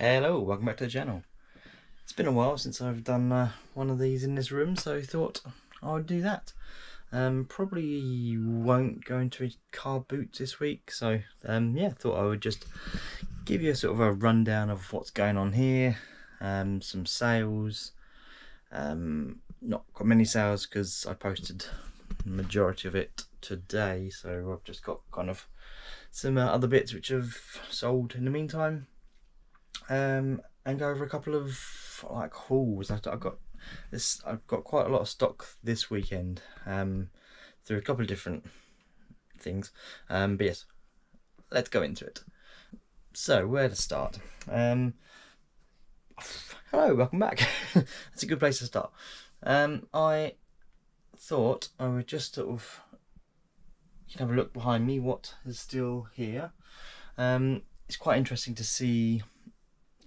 Hello, welcome back to the channel. It's been a while since I've done one of these in this room, so I thought I would do that. Probably won't go into a car boot this week, so yeah, thought I would just give you a sort of a rundown of what's going on here, some sales. Not got many sales because I posted the majority of it today, so I've just got kind of some other bits which have sold in the meantime. And go over a couple of like hauls. I've got quite a lot of stock this weekend through a couple of different things. But yes, let's go into it. So where to start? Hello, welcome back. That's a good place to start. I thought I would just sort of have a look behind me. What is still here? It's quite interesting to see.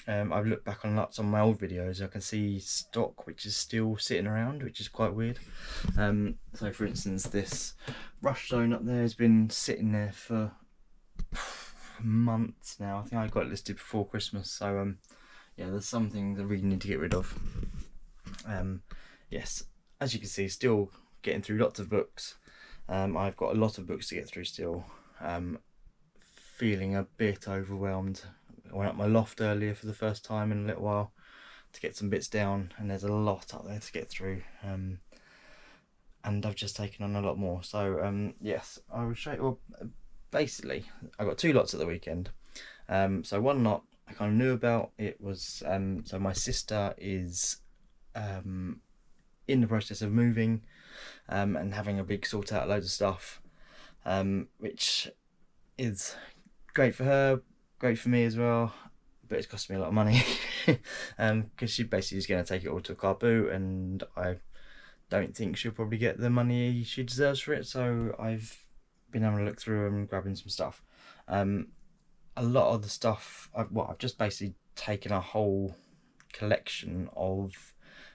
I've looked back on lots of my old videos. I can see stock which is still sitting around, which is quite weird. So for instance, this rush zone up there has been sitting there for months now. I think I got it listed before Christmas, so yeah, there's some things I really need to get rid of. Yes, as you can see, still getting through lots of books. I've got a lot of books to get through still. Feeling a bit overwhelmed. I went up my loft earlier for the first time in a little while to get some bits down, and there's a lot up there to get through, and I've just taken on a lot more. So yes, I will show you. Well, basically I got two lots at the weekend. So one lot I kind of knew about. It was so my sister is in the process of moving and having a big sort out loads of stuff, which is great for her, great for me as well, but it's cost me a lot of money because she basically is going to take it all to a car boot, and I don't think she'll probably get the money she deserves for it. So I've been having a look through and grabbing some stuff. A lot of the stuff I've just basically taken a whole collection of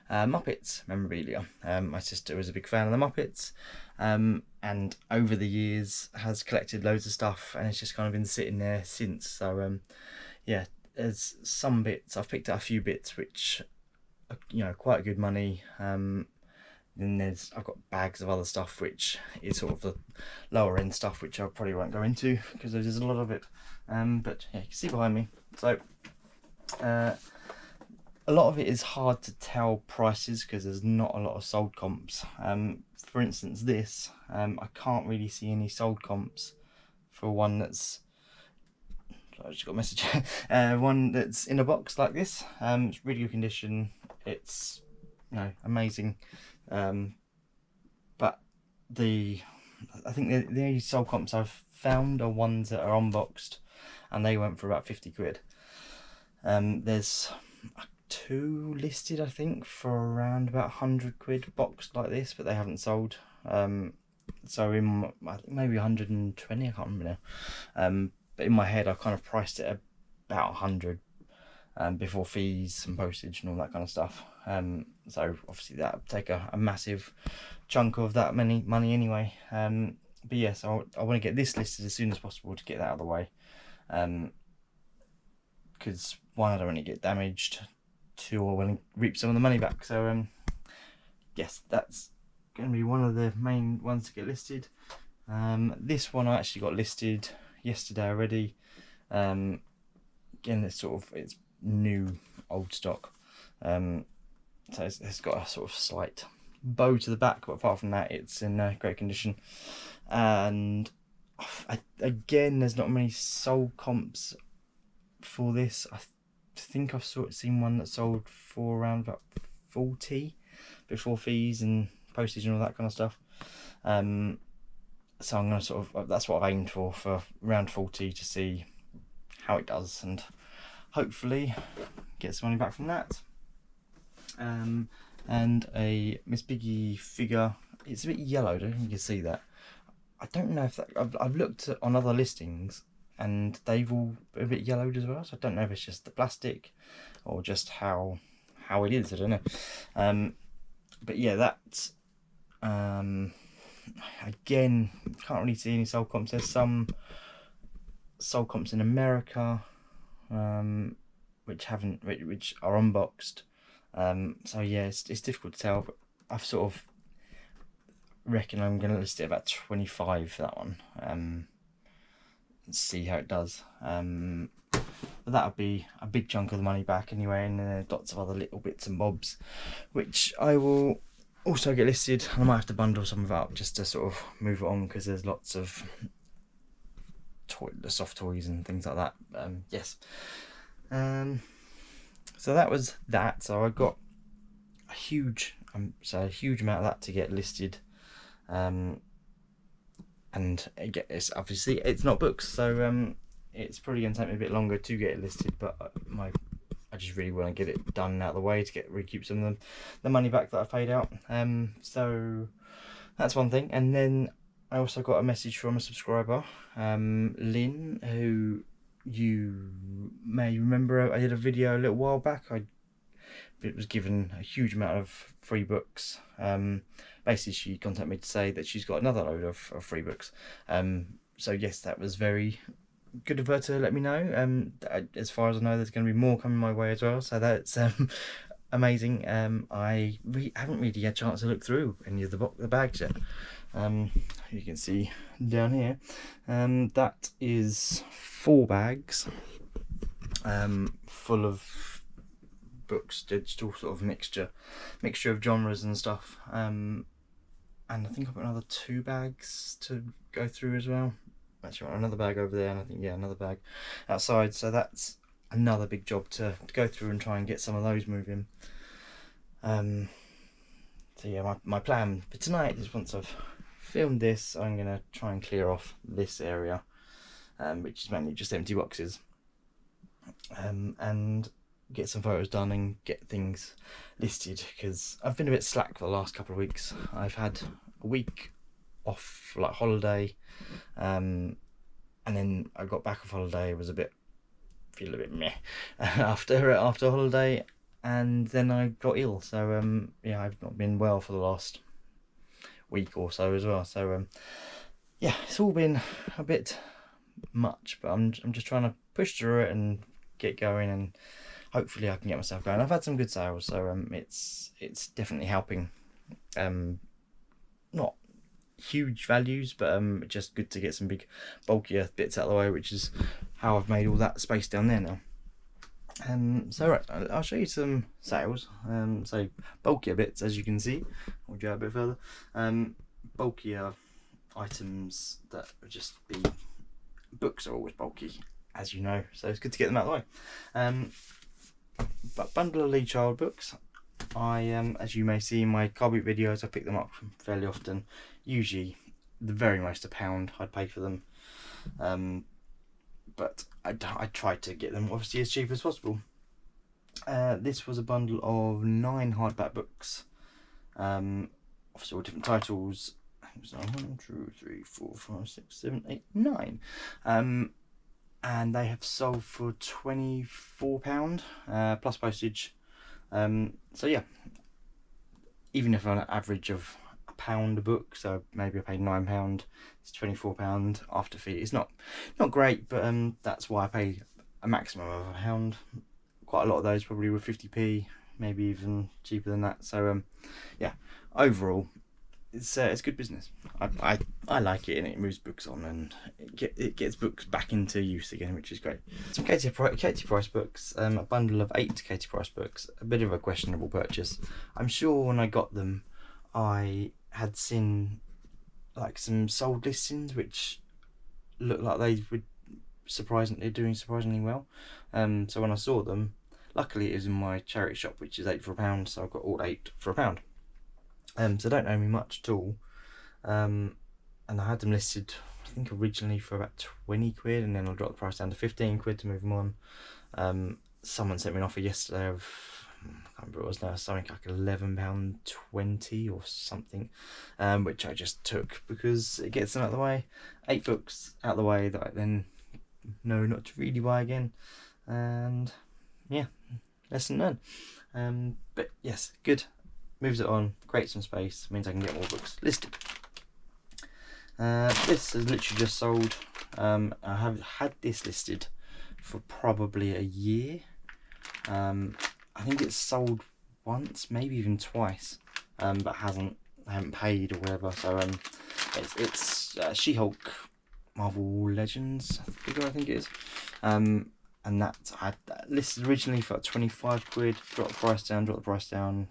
Muppets memorabilia. My sister was a big fan of the Muppets, and over the years has collected loads of stuff, and it's just kind of been sitting there since. So yeah, there's some bits I've picked out, a few bits which are quite good money. Then I've got bags of other stuff which is sort of the lower end stuff, which I probably won't go into because there's a lot of it. But yeah, you can see behind me. So a lot of it is hard to tell prices because there's not a lot of sold comps. For instance, this I can't really see any sold comps for one that's. I just got a message. One that's in a box like this. It's really good condition. It's amazing. But I think the only sold comps I've found are ones that are unboxed, and they went for about 50 quid. There's two listed, I think, for around about 100 quid boxed like this, but they haven't sold. So I think maybe 120, I can't remember now. But in my head I kind of priced it at about 100 before fees and postage and all that kind of stuff. So obviously that would take a massive chunk of that money anyway. But yes, I want to get this listed as soon as possible to get that out of the way. Because one, I don't want to get damaged. Two, I want to reap some of the money back. So yes, that's going to be one of the main ones to get listed. This one I actually got listed yesterday already. Again, it's new old stock. So it's got a sort of slight bow to the back, but apart from that, it's in great condition. And again, there's not many sold comps for this. I think I've seen one that sold for around about 40 before fees and postage and all that kind of stuff. So I'm going to that's what I've aimed for around 40 to see how it does, and hopefully get some money back from that. And a Miss Piggy figure. It's a bit yellow, I don't think you can see that. I don't know if that, I've looked on other listings and they've all a bit yellowed as well, so I don't know if it's just the plastic or just how it is, I don't know. But yeah, that's again, can't really see any sold comps. There's some sold comps in America, which are unboxed. So yeah, it's difficult to tell, but I've sort of reckon I'm going to list it about 25 for that one. See how it does. But that'll be a big chunk of the money back anyway, and then lots of other little bits and bobs, which I will also get listed. And I might have to bundle some of it up just to sort of move it on, because there's lots of the soft toys and things like that. Yes. So that was that. So I got a huge amount of that to get listed. And it's obviously it's not books, so it's probably going to take me a bit longer to get it listed, but I just really want to get it done out of the way to recoup some of the money back that I paid out. So that's one thing. And then I also got a message from a subscriber, Lynn, who you may remember. I did a video a little while back. It was given a huge amount of free books. Basically, she contacted me to say that she's got another load of free books. So yes, that was very good of her to let me know. As far as I know, there's going to be more coming my way as well. So that's amazing. I haven't really had a chance to look through any of the bags yet. You can see down here. That is 4 bags full of books, digital sort of mixture of genres and stuff. And I think I've got another 2 bags to go through as well. Actually, another bag over there, and I think another bag outside. So that's another big job to go through and try and get some of those moving. So yeah, my plan for tonight is, once I've filmed this, I'm gonna try and clear off this area, which is mainly just empty boxes, and get some photos done and get things listed, because I've been a bit slack for the last couple of weeks. I've had a week off, like holiday, and then I got back off holiday, was feel a bit meh after holiday, and then I got ill. So yeah, I've not been well for the last week or so as well. So yeah, it's all been a bit much, but I'm just trying to push through it and get going, and hopefully I can get myself going. I've had some good sales, so it's definitely helping. Not huge values, but just good to get some big bulkier bits out of the way, which is how I've made all that space down there now. So right, I'll show you some sales. So bulkier bits, as you can see. I'll go a bit further. Bulkier items that would just be, books are always bulky, as you know, so it's good to get them out of the way. But bundle of Lee Child books. As you may see in my carboot videos, I pick them up fairly often. Usually, the very most £1 I'd pay for them. But I try to get them obviously as cheap as possible. This was a bundle of 9 hardback books, obviously all different titles. So 1, 2, 3, 4, 5, 6, 7, 8, 9. And they have sold for £24 plus postage. So yeah, even if on an average of £1 a book, so maybe I paid £9, it's £24 after fee. It's not great, but that's why I pay a maximum of £1. Quite a lot of those probably were 50p, maybe even cheaper than that. So yeah, overall it's good business. I like it, and it moves books on, and it gets books back into use again, which is great. Some Katie Price books, a bundle of 8 Katie Price books. A bit of a questionable purchase. I'm sure when I got them, I had seen like some sold listings which looked like they were doing surprisingly well. So when I saw them, luckily it was in my charity shop, which is 8 for £1, so I got all 8 for £1. So don't owe me much at all. And I had them listed, I think originally for about 20 quid, and then I dropped the price down to 15 quid to move them on. Someone sent me an offer yesterday of, I can't remember what it was now, something like £11.20 or something, which I just took because it gets them out of the way. 8 books out of the way that I then know not to really buy again, and yeah, lesson learned. But yes, good. Moves it on, creates some space, means I can get more books listed. This has literally just sold. I have had this listed for probably a year, I think it's sold once, maybe even twice, but I haven't paid or whatever. So it's She-Hulk Marvel Legends figure, I think it is. And that I had that listed originally for like 25 quid. Dropped the price down.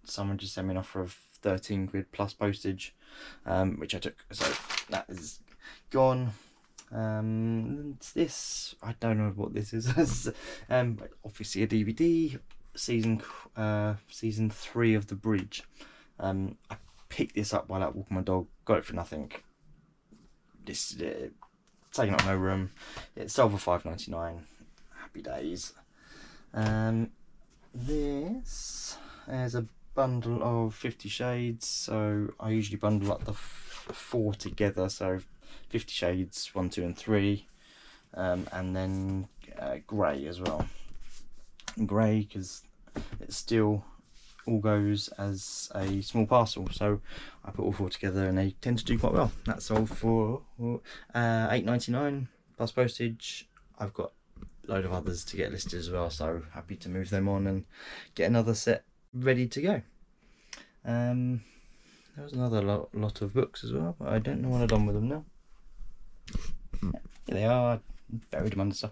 Someone just sent me an offer of 13 quid plus postage, which I took. So that is gone. This, I don't know what this is. But obviously a DVD, season 3 of The Bridge. I picked this up while out walking my dog. Got it for nothing. This taking up no room. It sold for $5.99. Happy days. This is a bundle of 50 Shades. So I usually bundle up the 4 together. So 50 Shades 1, 2 and 3, and then grey as well. Grey because it still all goes as a small parcel, so I put all 4 together and they tend to do quite well. That's all for $8.99 plus postage. I've got a load of others to get listed as well, so happy to move them on and get another set ready to go. There was another lot of books as well, but I don't know what I've done with them now. Here they are, buried them under stuff.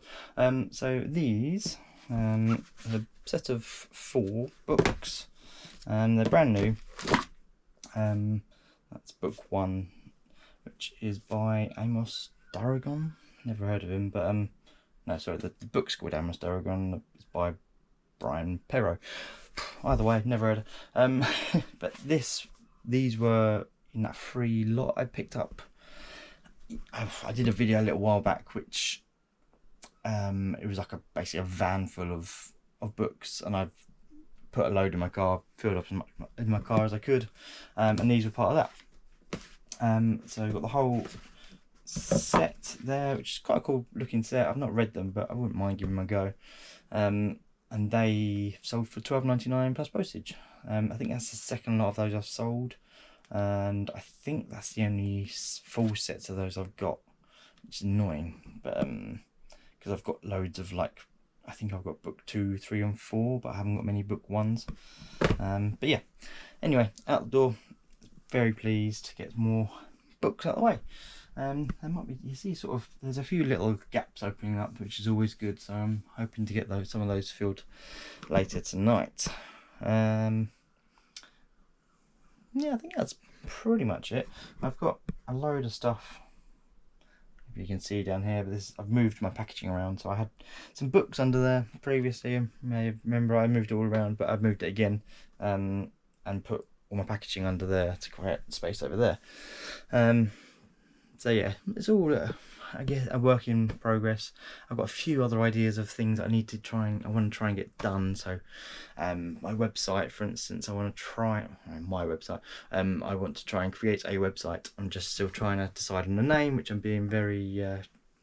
So these are a set of 4 books. They're brand new. That's book 1, which is by Amos Daragon. Never heard of him, but no, sorry, the book's called Amos Daragon. It's by Brian Perrault. Either way, never heard of. But these were in that free lot I picked up. I did a video a little while back, which it was like basically a van full of books, and I've put a load in my car, filled up as much in my car as I could, and these were part of that. So I've got the whole set there, which is quite a cool looking set. I've not read them, but I wouldn't mind giving them a go. And they sold for $12.99 plus postage. I think that's the second lot of those I've sold, and I think that's the only full sets of those I've got, which is annoying, but because I've got loads of, like, I think I've got book 2, 3 and 4, but I haven't got many book 1s. But yeah, anyway, out the door, very pleased to get more books out of the way. There might be, you see, sort of, there's a few little gaps opening up, which is always good, so I'm hoping to get some of those filled later tonight. Yeah, I think that's pretty much it. I've got a load of stuff, if you can see down here, but I've moved my packaging around. So I had some books under there previously. You may remember I moved it all around, but I've moved it again, and put all my packaging under there to create space over there. So yeah, it's all I guess a work in progress. I've got a few other ideas of things I want to try and get done. So my website, for instance, I want to try my website. I want to try and create a website. I'm just still trying to decide on the name, which I'm being very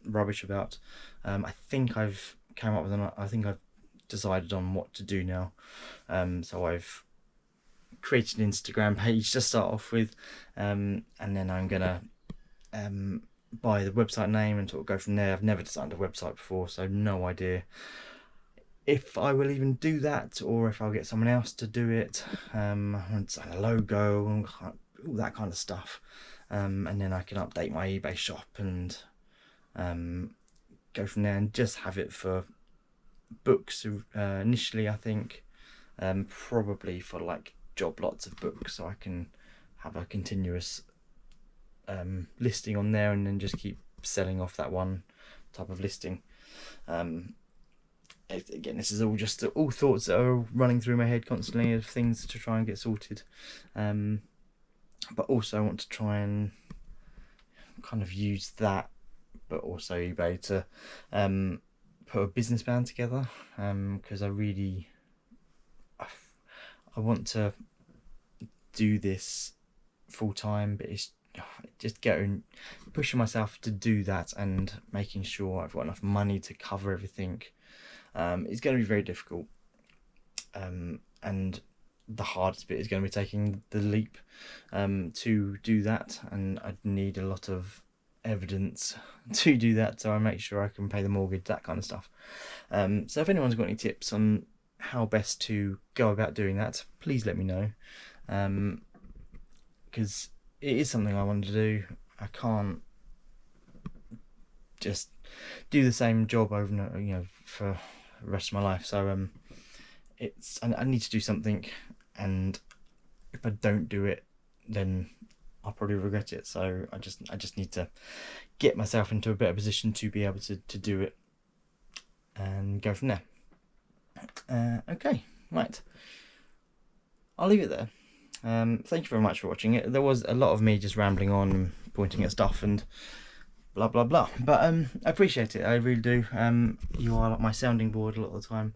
rubbish about. I think I've come up with I think I've decided on what to do now. So I've created an Instagram page to start off with, and then I'm gonna buy the website name and sort of go from there. I've never designed a website before, so no idea if I will even do that or if I'll get someone else to do it. I want to design a logo and all that kind of stuff, and then I can update my eBay shop and go from there and just have it for books initially. I think probably for like job lots of books, so I can have a continuous listing on there and then just keep selling off that one type of listing. Again, this is all just all thoughts that are running through my head constantly of things to try and get sorted, but also I want to try and kind of use that, but also eBay to put a business plan together, because I want to do this full time, but it's just pushing myself to do that and making sure I've got enough money to cover everything. It's going to be very difficult, and the hardest bit is going to be taking the leap to do that, and I'd need a lot of evidence to do that, so I make sure I can pay the mortgage, that kind of stuff. So if anyone's got any tips on how best to go about doing that, please let me know, because it is something I want to do. I can't just do the same job over and over, you know, for the rest of my life. So I need to do something, and if I don't do it, then I'll probably regret it. So I just need to get myself into a better position to be able to do it and go from there. Okay, right. I'll leave it there. Thank you very much for watching it. There was a lot of me just rambling on and pointing at stuff and blah blah blah, but I appreciate it, I really do. You are like my sounding board a lot of the time.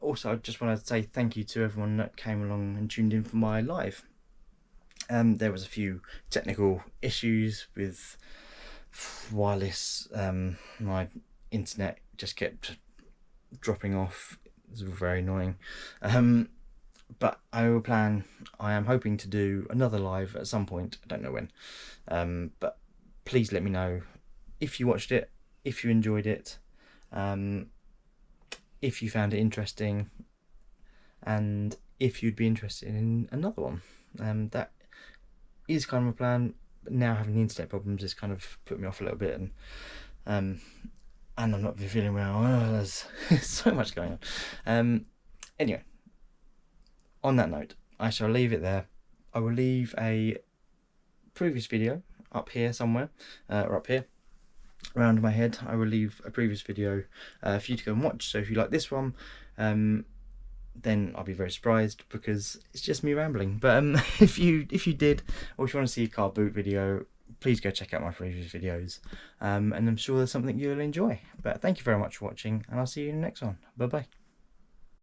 Also, I just wanted to say thank you to everyone that came along and tuned in for my live. There was a few technical issues with wireless. My internet just kept dropping off. It was very annoying. But I am hoping to do another live at some point. I don't know when. But please let me know if you watched it, if you enjoyed it, if you found it interesting, and if you'd be interested in another one. That is kind of a plan, but now having the internet problems has kind of put me off a little bit, and I'm not feeling well. There's so much going on. Anyway, on that note, I shall leave it there. I will leave a previous video up here somewhere, or up here around my head. I will leave a previous video for you to go and watch. So if you like this one, then I'll be very surprised, because it's just me rambling. But if you did, or if you want to see a car boot video, please go check out my previous videos, and I'm sure there's something you'll enjoy. But thank you very much for watching, and I'll see you in the next one. Bye bye.